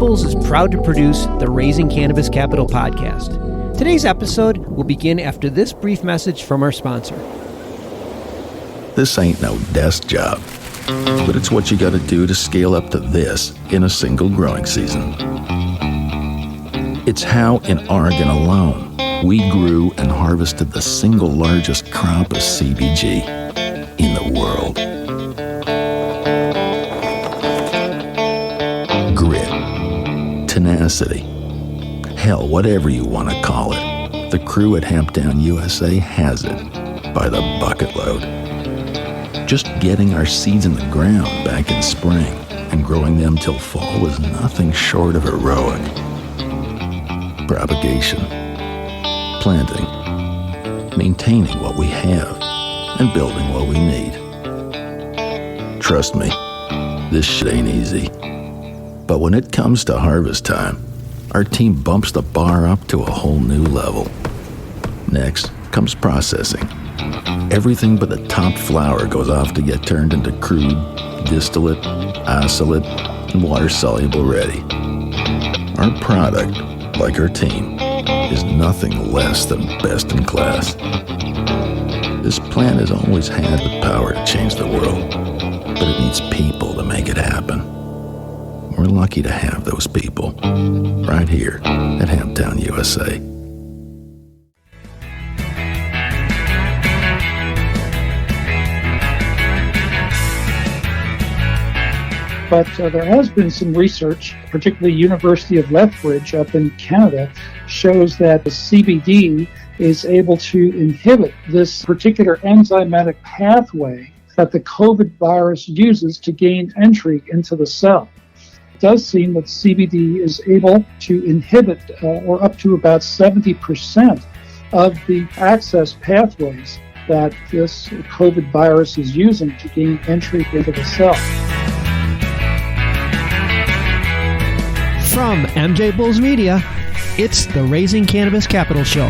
MJBulls is proud to produce the Raising Cannabis Capital podcast. Today's episode will begin after this brief message from our sponsor. This ain't no desk job, but it's what you got to do to scale up to this in a single growing season. It's how, in Oregon alone, we grew and harvested the single largest crop of CBG in the world. Grit, tenacity, hell, whatever you want to call it. The crew at Hemptown USA has it by the bucket load. Just getting our seeds in the ground back in spring and growing them till fall was nothing short of heroic. Propagation, planting, maintaining what we have, and building what we need. Trust me, this shit ain't easy. But when it comes to harvest time, our team bumps the bar up to a whole new level. Next comes processing. Everything but the top flower goes off to get turned into crude, distillate, isolate, and water-soluble ready. Our product, like our team, is nothing less than best in class. This plant has always had the power to change the world, but it needs people to make it happen. We're lucky to have those people right here at Hemptown, USA. But there has been some research, particularly University of Lethbridge up in Canada, shows that the CBD is able to inhibit this particular enzymatic pathway that the COVID virus uses to gain entry into the cell. It does seem that CBD is able to inhibit or up to about 70% of the access pathways that this COVID virus is using to gain entry into the cell. From MJBulls Media, it's the Raising Cannabis Capital Show.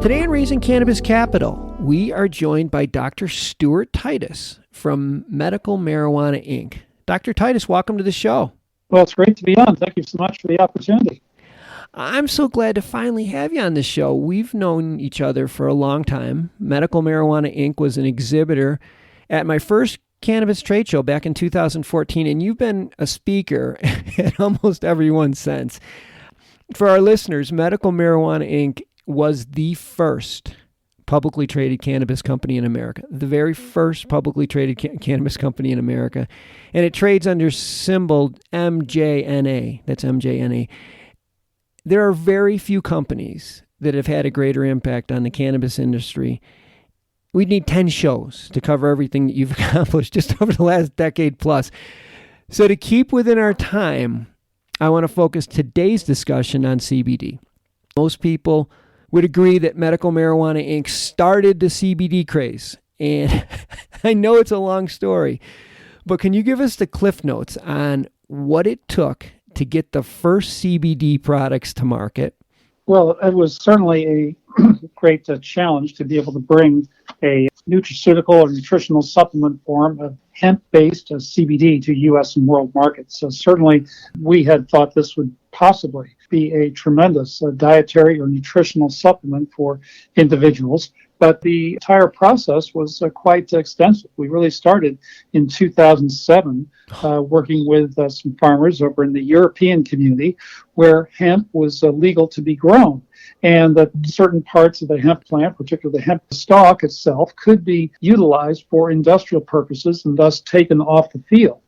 Today in Raising Cannabis Capital, we are joined by Dr. Stuart Titus from Medical Marijuana Inc. Dr. Titus, welcome to the show. Well, it's great to be on. Thank you so much for the opportunity. I'm so glad to finally have you on the show. We've known each other for a long time. Medical Marijuana Inc. was an exhibitor at my first cannabis trade show back in 2014, and you've been a speaker at almost every one since. For our listeners, Medical Marijuana Inc. was the first publicly traded cannabis company in America, the very first publicly traded cannabis company in America, and it trades under symbol MJNA. That's MJNA. There are very few companies that have had a greater impact on the cannabis industry. We'd need 10 shows to cover everything that you've accomplished just over the last decade plus. So to keep within our time, I want to focus today's discussion on CBD. Most people would agree that Medical Marijuana Inc. started the CBD craze. And I know it's a long story, but can you give us the cliff notes on what it took to get the first CBD products to market? Well, it was certainly a great challenge to be able to bring a nutraceutical or nutritional supplement form of hemp-based CBD to U.S. and world markets. So certainly we had thought this would possibly be a tremendous dietary or nutritional supplement for individuals. But the entire process was quite extensive. We really started in 2007 working with some farmers over in the European community where hemp was legal to be grown, and that certain parts of the hemp plant, particularly the hemp stalk itself, could be utilized for industrial purposes and thus taken off the field.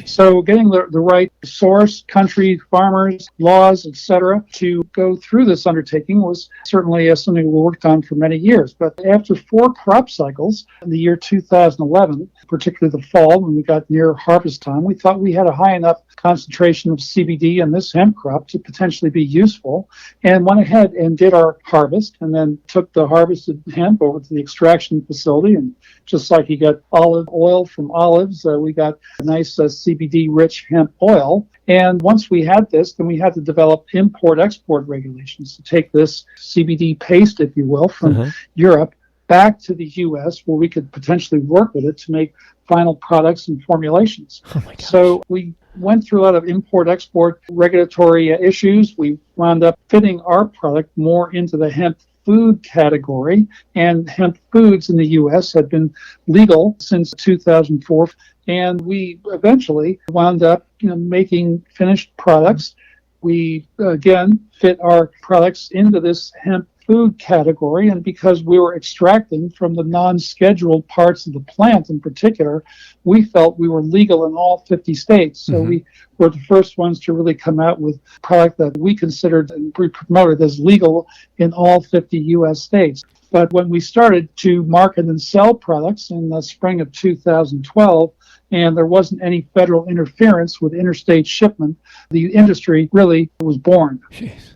So getting the right source, country, farmers, laws, etc., to go through this undertaking was certainly something we worked on for many years. But after 4 crop cycles in the year 2011, particularly the fall when we got near harvest time, we thought we had a high enough concentration of CBD in this hemp crop to potentially be useful, and went ahead and did our harvest, and then took the harvested hemp over to the extraction facility. And just like you got olive oil from olives, we got a nice produce CBD-rich hemp oil. And once we had this, then we had to develop import-export regulations to take this CBD paste, if you will, from Europe back to the U.S. where we could potentially work with it to make final products and formulations. Oh my gosh. So we went through a lot of import-export regulatory issues. We wound up fitting our product more into the hemp food category, and hemp foods in the U.S. had been legal since 2004, and we eventually wound up making finished products. We again fit our products into this hemp food category, and because we were extracting from the non-scheduled parts of the plant in particular, we felt we were legal in all 50 states. So we were the first ones to really come out with a product that we considered and we promoted as legal in all 50 U.S. states. But when we started to market and sell products in the spring of 2012, and there wasn't any federal interference with interstate shipment, the industry really was born. Jeez.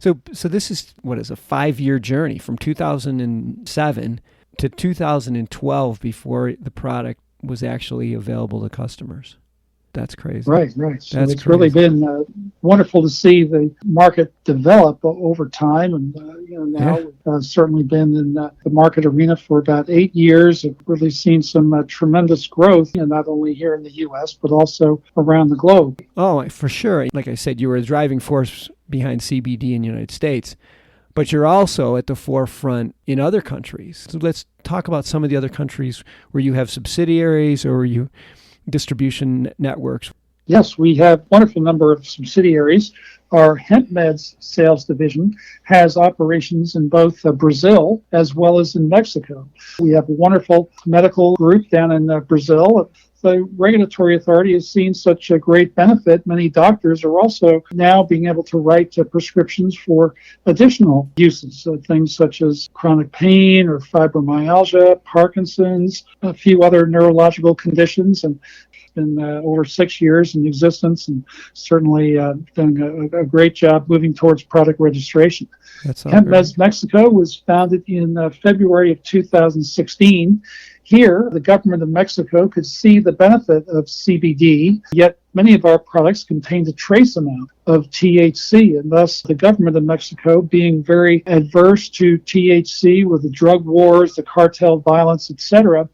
So this is, what is a 5-year journey from 2007 to 2012 before the product was actually available to customers. That's crazy. Right. So it's really been wonderful to see the market develop over time. And now we've certainly been in the market arena for about 8 years. We've really seen some tremendous growth, not only here in the U.S., but also around the globe. Oh, for sure. Like I said, you were a driving force behind CBD in the United States, but you're also at the forefront in other countries. So let's talk about some of the other countries where you have subsidiaries or you distribution networks. Yes, we have a wonderful number of subsidiaries. Our hemp meds sales division has operations in both Brazil as well as in Mexico. We have a wonderful medical group down in Brazil. The regulatory authority has seen such a great benefit. Many doctors are also now being able to write prescriptions for additional uses, things such as chronic pain or fibromyalgia, Parkinson's, a few other neurological conditions, and been over 6 years in existence, and certainly done a great job moving towards product registration. Hemp Meds Mexico was founded in February of 2016. Here, the government of Mexico could see the benefit of CBD, yet many of our products contained a trace amount of THC, and thus the government of Mexico, being very adverse to THC with the drug wars, the cartel violence, etc.,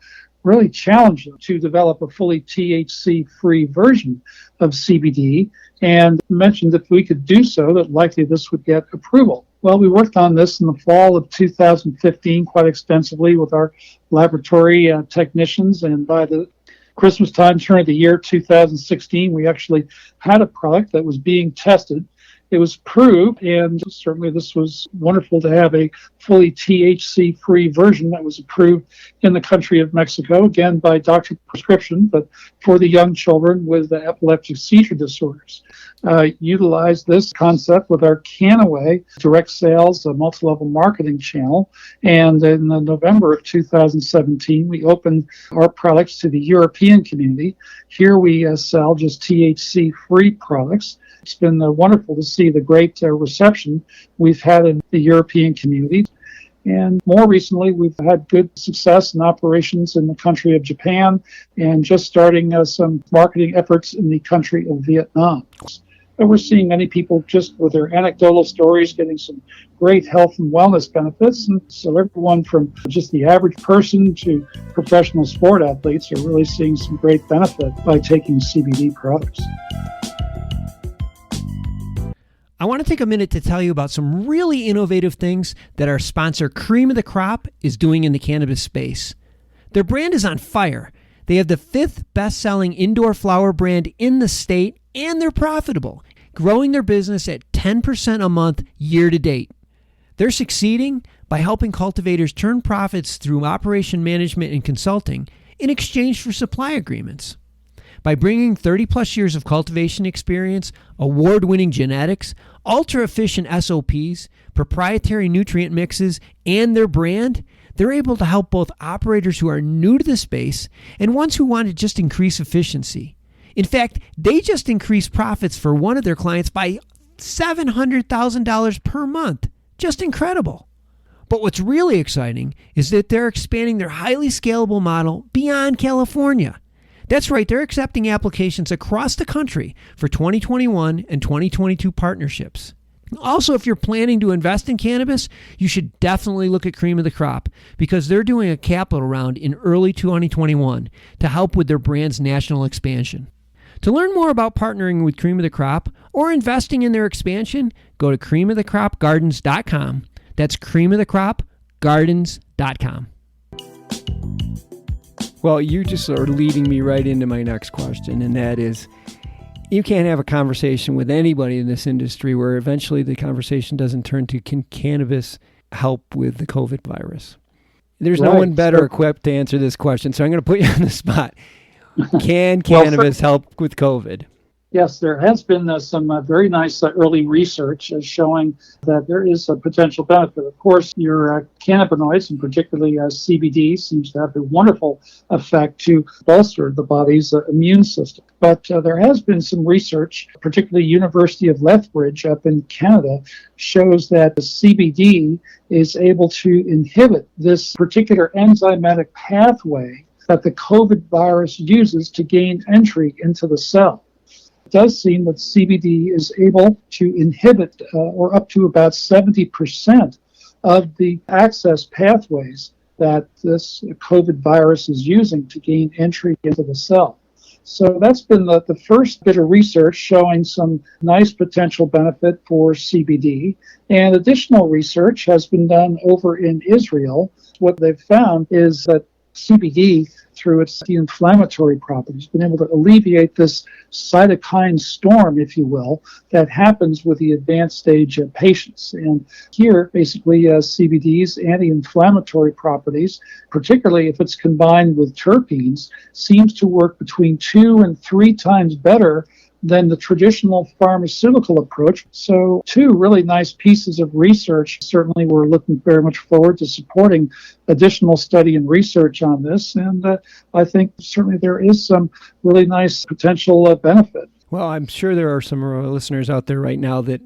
really challenged them to develop a fully THC-free version of CBD, and mentioned if we could do so, that likely this would get approval. Well, we worked on this in the fall of 2015 quite extensively with our laboratory technicians, and by the Christmas time, turn of the year 2016, we actually had a product that was being tested. It was approved, and certainly this was wonderful to have a fully THC-free version that was approved in the country of Mexico, again by doctor prescription, but for the young children with the epileptic seizure disorders. Utilized this concept with our Canaway direct sales, a multi-level marketing channel, and in November of 2017, we opened our products to the European community. Here we sell just THC-free products. It's been wonderful to see the great reception we've had in the European community. And more recently, we've had good success in operations in the country of Japan and just starting some marketing efforts in the country of Vietnam. And we're seeing many people just with their anecdotal stories getting some great health and wellness benefits. And so everyone from just the average person to professional sport athletes are really seeing some great benefit by taking CBD products. I want to take a minute to tell you about some really innovative things that our sponsor, Cream of the Crop, is doing in the cannabis space. Their brand is on fire. They have the 5th best-selling indoor flower brand in the state, and they're profitable, growing their business at 10% a month year to date. They're succeeding by helping cultivators turn profits through operation management and consulting in exchange for supply agreements. By bringing 30-plus years of cultivation experience, award-winning genetics, ultra-efficient SOPs, proprietary nutrient mixes, and their brand, they're able to help both operators who are new to the space and ones who want to just increase efficiency. In fact, they just increased profits for one of their clients by $700,000 per month. Just incredible. But what's really exciting is that they're expanding their highly scalable model beyond California. That's right, they're accepting applications across the country for 2021 and 2022 partnerships. Also, if you're planning to invest in cannabis, you should definitely look at Cream of the Crop because they're doing a capital round in early 2021 to help with their brand's national expansion. To learn more about partnering with Cream of the Crop or investing in their expansion, go to creamofthecropgardens.com. That's creamofthecropgardens.com. Well, you just are leading me right into my next question, and that is, you can't have a conversation with anybody in this industry where eventually the conversation doesn't turn to, can cannabis help with the COVID virus? There's no one better equipped to answer this question, so I'm going to put you on the spot. Can cannabis help with COVID? Yes, there has been some very nice early research showing that there is a potential benefit. Of course, your cannabinoids, and particularly CBD, seems to have a wonderful effect to bolster the body's immune system. But there has been some research, particularly University of Lethbridge up in Canada, shows that the CBD is able to inhibit this particular enzymatic pathway that the COVID virus uses to gain entry into the cell. It does seem that CBD is able to inhibit or up to about 70% of the access pathways that this COVID virus is using to gain entry into the cell. So that's been the first bit of research showing some nice potential benefit for CBD. And additional research has been done over in Israel. What they've found is that CBD, through its anti-inflammatory properties, been able to alleviate this cytokine storm, if you will, that happens with the advanced stage patients. And here, basically, CBD's anti-inflammatory properties, particularly if it's combined with terpenes, seems to work between 2 and 3 times better than the traditional pharmaceutical approach. So 2 really nice pieces of research. Certainly we're looking very much forward to supporting additional study and research on this. And I think certainly there is some really nice potential benefit. Well, I'm sure there are some listeners out there right now that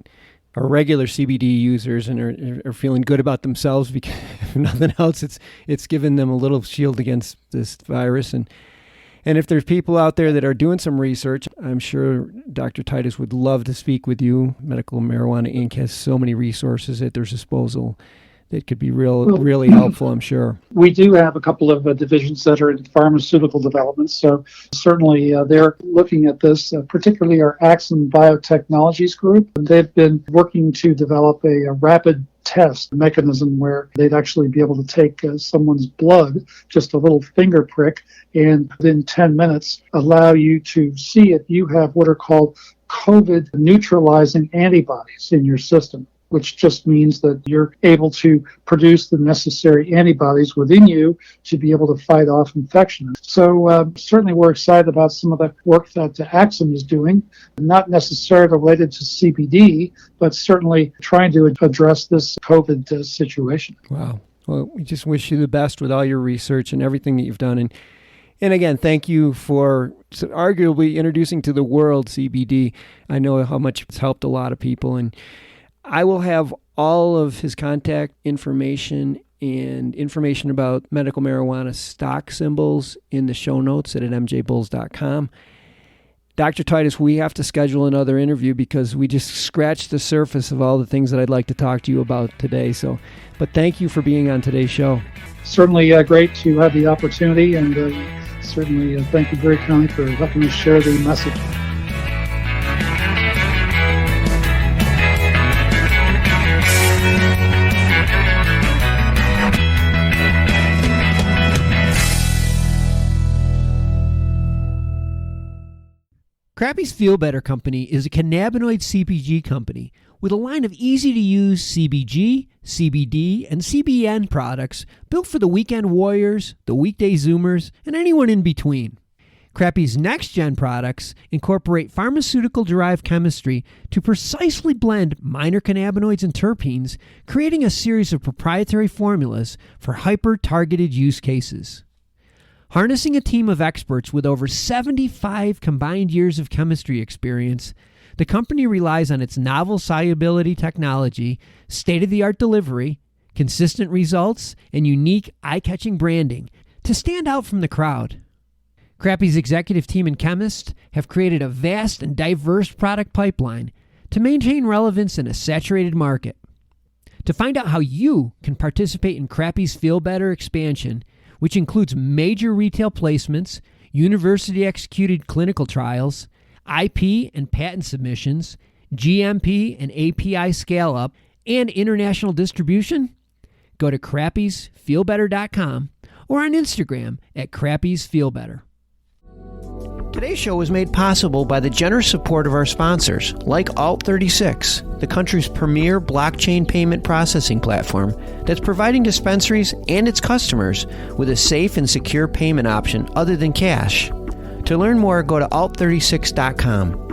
are regular CBD users and are feeling good about themselves because if nothing else, it's given them a little shield against this virus. And if there's people out there that are doing some research, I'm sure Dr. Titus would love to speak with you. Medical Marijuana Inc. has so many resources at their disposal that could be really helpful, I'm sure. We do have a couple of divisions that are in pharmaceutical development, so certainly they're looking at this, particularly our Axon Biotechnologies group. They've been working to develop a rapid test mechanism where they'd actually be able to take someone's blood, just a little finger prick, and within 10 minutes allow you to see if you have what are called COVID neutralizing antibodies in your system, which just means that you're able to produce the necessary antibodies within you to be able to fight off infection. So certainly we're excited about some of the work that Axon is doing, not necessarily related to CBD, but certainly trying to address this COVID situation. Wow. Well, we just wish you the best with all your research and everything that you've done. And again, thank you for arguably introducing to the world CBD. I know how much it's helped a lot of people, and I will have all of his contact information and information about medical marijuana stock symbols in the show notes at MJBulls.com. Dr. Titus, we have to schedule another interview because we just scratched the surface of all the things that I'd like to talk to you about today. But thank you for being on today's show. Certainly great to have the opportunity, and certainly thank you very kindly for helping us share the message. Crappie's Feel Better Company is a cannabinoid CPG company with a line of easy-to-use CBG, CBD, and CBN products built for the weekend warriors, the weekday Zoomers, and anyone in between. Crappie's next-gen products incorporate pharmaceutical-derived chemistry to precisely blend minor cannabinoids and terpenes, creating a series of proprietary formulas for hyper-targeted use cases. Harnessing a team of experts with over 75 combined years of chemistry experience, the company relies on its novel solubility technology, state-of-the-art delivery, consistent results, and unique eye-catching branding to stand out from the crowd. Crappie's executive team and chemists have created a vast and diverse product pipeline to maintain relevance in a saturated market. To find out how you can participate in Crappie's Feel Better expansion, which includes major retail placements, university-executed clinical trials, IP and patent submissions, GMP and API scale-up, and international distribution, go to crappiesfeelbetter.com or on Instagram at crappiesfeelbetter. Today's show was made possible by the generous support of our sponsors, like Alt36, the country's premier blockchain payment processing platform that's providing dispensaries and its customers with a safe and secure payment option other than cash. To learn more, go to alt36.com.